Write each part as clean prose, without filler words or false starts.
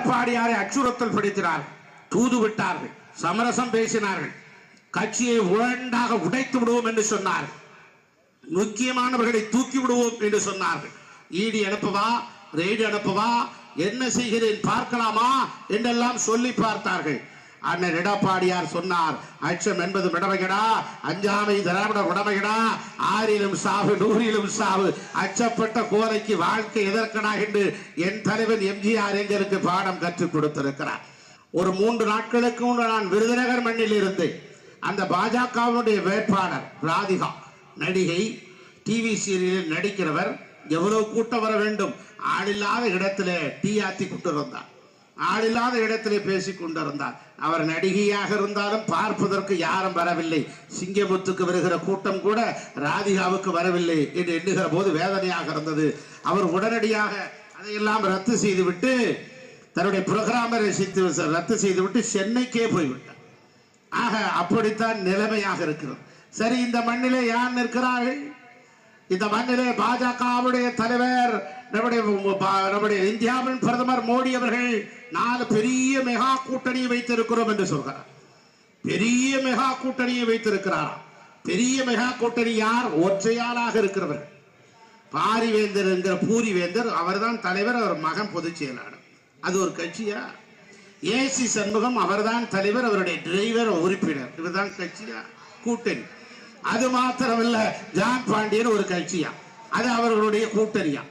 எடப்பாடியாரை அச்சுறுத்தல் படுத்தினார்கள், தூது விட்டார்கள், சமரசம் பேசினார்கள், கட்சியை உரண்டாக உடைத்து விடுவோம் என்று சொன்னார்கள், முக்கியமானவர்களை தூக்கி விடுவோம் என்று சொன்னார்கள். ஈடி அனுப்பவா, ரெய்டு அனுப்பவா, என்ன செய்கிறேன் பார்க்கலாமா என்றெல்லாம் சொல்லி பார்த்தார்கள். அண்ணன் எடப்பாடியார் சொன்னார், அச்சம் என்பது விடமைகடா, அஞ்சாமை திராவிட உடமைகடா, ஆறிலும் சாவு நூறிலும் சாவு, அச்சப்பட்ட கோரைக்கு வாழ்க்கை எதற்கடா என்று என் தலைவன் எம்ஜிஆர் எங்களுக்கு பாடம் கற்றுக் கொடுத்திருக்கிறார். ஒரு 3 நாட்களுக்கு முன்பு நான் விருதுநகர் மண்ணில் இருந்தேன். அந்த பாஜகவுடைய வேட்பாளர் ராதிகா, நடிகை, டிவி சீரியலில் நடிக்கிறவர், எவ்வளவு கூட்டம் வர வேண்டும், ஆளில்லாத இடத்திலே டீ ஆத்தி கொண்டிருந்தார், ஆளில்லாத இடத்திலே பேசிக் கொண்டிருந்தார். அவர் நடிகையாக இருந்தாலும் பார்ப்பதற்கு யாரும் வரவில்லை. சிங்கமுத்துக்கு வருகிற கூட்டம் கூட ராதிகாவுக்கு வரவில்லை என்று எண்ணுகிற போது வேதனையாக இருந்தது. அவர் உடனடியாக அதையெல்லாம் ரத்து செய்துவிட்டு, தன்னுடைய புரோகிராமை ரத்து செய்துவிட்டு சென்னைக்கே போய்விட்டார். ஆக அப்படித்தான் நிலைமையாக இருக்கிறது. சரி, இந்த மண்ணிலே யார் நிற்கிறார்கள்? இந்த மண்ணிலே பாஜகவுடைய தலைவர், நம்முடைய இந்தியாவின் பிரதமர் மோடி அவர்கள் 4 பெரிய மெகா கூட்டணியை வைத்திருக்கிறோம் என்று சொல்கிறார். பெரிய மெகா கூட்டணியை வைத்திருக்கிறார். பெரிய மெகா கூட்டணி யார்? ஒற்றையாளாக இருக்கிறவர்கள். பாரிவேந்தர் என்கிற பூரிவேந்தர், அவர்தான் தலைவர், அவர் மகன் பொதுச் செயலாளர். அது ஒரு கட்சியா? ஏசி சண்முகம், அவர்தான் தலைவர், அவருடைய டிரைவர் உறுப்பினர். இதுதான் கட்சியா? கூட்டணி. அது மாத்திரமல்ல, ஜான் பாண்டியன் ஒரு கட்சியா? அது அவர்களுடைய கூட்டணியா?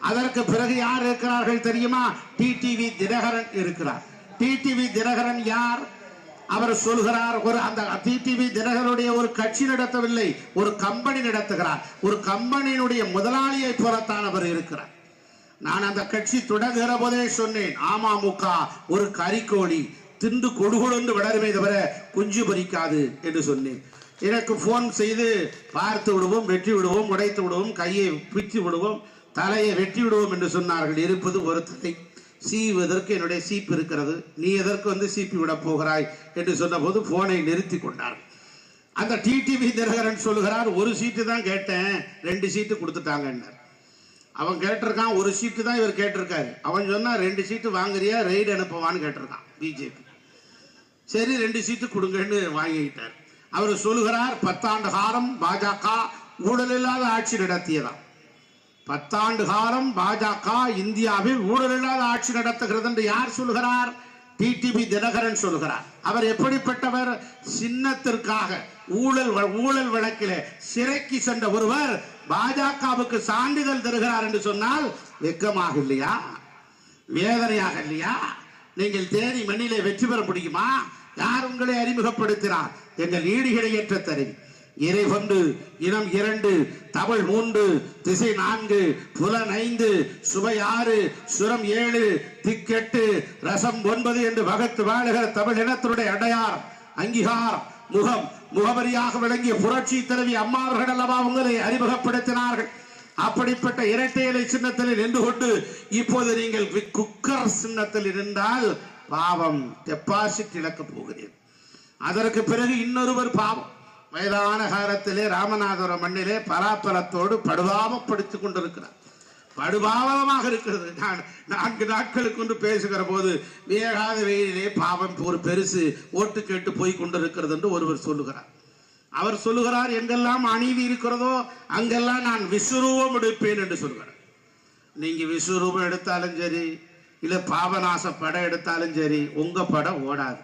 அதற்கு பிறகு யார் இருக்கிறார்கள் தெரியுமா? டிடிவி தினகரன் இருக்கிறார். டிடிவி தினகரன் யார்? அவர் சொல்கிறார், அந்த டிடிவி தினகரனுடைய ஒரு கட்சி நடத்தவில்லை, ஒரு கம்பெனி நடத்துகிறார். ஒரு கம்பெனியினுடைய முதலாளியை போலத்தான் அவர் இருக்கிறார். நான் அந்த கட்சி தொடங்குகிற போதே சொன்னேன், அமமுக ஒரு கறிக்கோழி, திண்டு கொடுகொடு வளருமே தவிர குஞ்சு பறிக்காது என்று சொன்னேன். எனக்கு போன் செய்து பார்த்து விடுவோம், வெற்றி விடுவோம், உடைத்து விடுவோம், கையை பிச்சு விடுவோம், தலையை வெட்டி விடுவோம் என்று சொன்னார்கள். இருப்பது ஒரு தலை, சீவதற்கு என்னுடைய சீப்பு இருக்கிறது, நீ எதற்கு சீப்பி விட போகிறாய் என்று சொன்ன போது போனை நிறுத்தி கொண்டார்கள். அந்த டிடிவி தினகரன் சொல்லுகிறார், ஒரு சீட்டு தான் கேட்டேன், 2 சீட்டு கொடுத்துட்டாங்க. அவன் கேட்டிருக்கான், ஒரு சீட்டு தான் இவர் கேட்டிருக்காரு. அவன் சொன்னா 2 சீட்டு வாங்குறியா, ரெய்டு அனுப்புவான்னு கேட்டிருக்கான் பிஜேபி. சரி, 2 சீட்டு கொடுங்கன்னு வாங்கிட்டார். அவர் சொல்லுகிறார், 10 ஆண்டு காலம் பாஜக ஊழல் இல்லாத ஆட்சி நடத்தியதாம். 10 ஆண்டு காலம் பாஜக இந்தியாவில் ஊழல் இல்லாத ஆட்சி நடத்துகிறது என்று யார் சொல்லுகிறார்? டிடிவி தினகரன் சொல்லுகிறார். அவர் எப்படிப்பட்டவர்? சின்னத்திற்காக ஊழல் வழக்கிலே சிறைக்கு சென்ற ஒருவர் பாஜகவுக்கு சான்றிதழ் தருகிறார் என்று சொன்னால் வெட்கமாக இல்லையா? வேதனையாக இல்லையா? நீங்கள் தேனி மண்ணிலே வெற்றி பெற முடியுமா? யார் உங்களை அறிமுகப்படுத்தினார்? எங்கள் ஈடுகளை ஏற்ற தருவி, இறை 1, இனம் 2, தமிழ் 3, திசை 4, புலன் 5, சுவை 6, சுரம் 7, திக்கெட்டு, ரசம் 9 என்று வகுத்து வாழுகிற தமிழ் இனத்தினுடைய அடையார், அங்கீகார், முகவரியாக விளங்கிய புரட்சி தலைவி அம்மா அவர்கள் அல்லவா உங்களை அறிமுகப்படுத்தினார்கள். அப்படிப்பட்ட இரட்டை இலை சின்னத்தில் நின்று கொண்டு இப்போது நீங்கள் குக்கர் சின்னத்தில் இருந்தால் பாவம், டெபாசிட் இழக்க போகிறேன். அதற்கு பிறகு இன்னொருவர் பாவம், வயதான காலத்திலே ராமநாதபுரம் மண்ணிலே பலாப்பலத்தோடு படுபாவப்படுத்திக் கொண்டிருக்கிறார். படுபாவமாக இருக்கிறது. நான் 4 நாட்களுக்கு ஒன்று பேசுகிற போது, வேகாத வெயிலே பாவம் ஒரு பெருசு ஓட்டு கேட்டு போய் கொண்டிருக்கிறது என்று ஒருவர் சொல்லுகிறார். அவர் சொல்லுகிறார், எங்கெல்லாம் அநீதி இருக்கிறதோ அங்கெல்லாம் நான் விஸ்வரூபம் எடுப்பேன் என்று சொல்கிறார். நீங்க விஸ்வரூபம் எடுத்தாலும் சரி, இல்ல பாபநாச படம் எடுத்தாலும் சரி, உங்க படம் ஓடாது.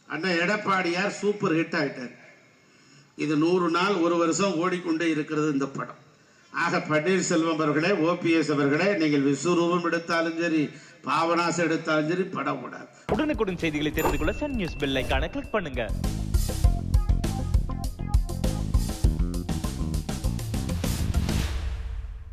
அண்ணன் எடப்பாடியார் சூப்பர் ஹிட் ஆயிட்டார். இது 100 நாள், 1 வருஷம் ஓடிக்கொண்டே இருக்கிறது இந்த படம். ஆக பன்னீர்செல்வம் அவர்களே, ஓபிஎஸ் அவர்களே, நீங்கள் விஸ்வரூபம் எடுத்தாலும் சரி, பாபநாசம் எடுத்தாலும் சரி, படம் ஓடாது. உடனுக்குடன் செய்திகளை தெரிந்து கொள்ள சன் நியூஸ் பெல் ஐகானை கிளிக் பண்ணுங்க.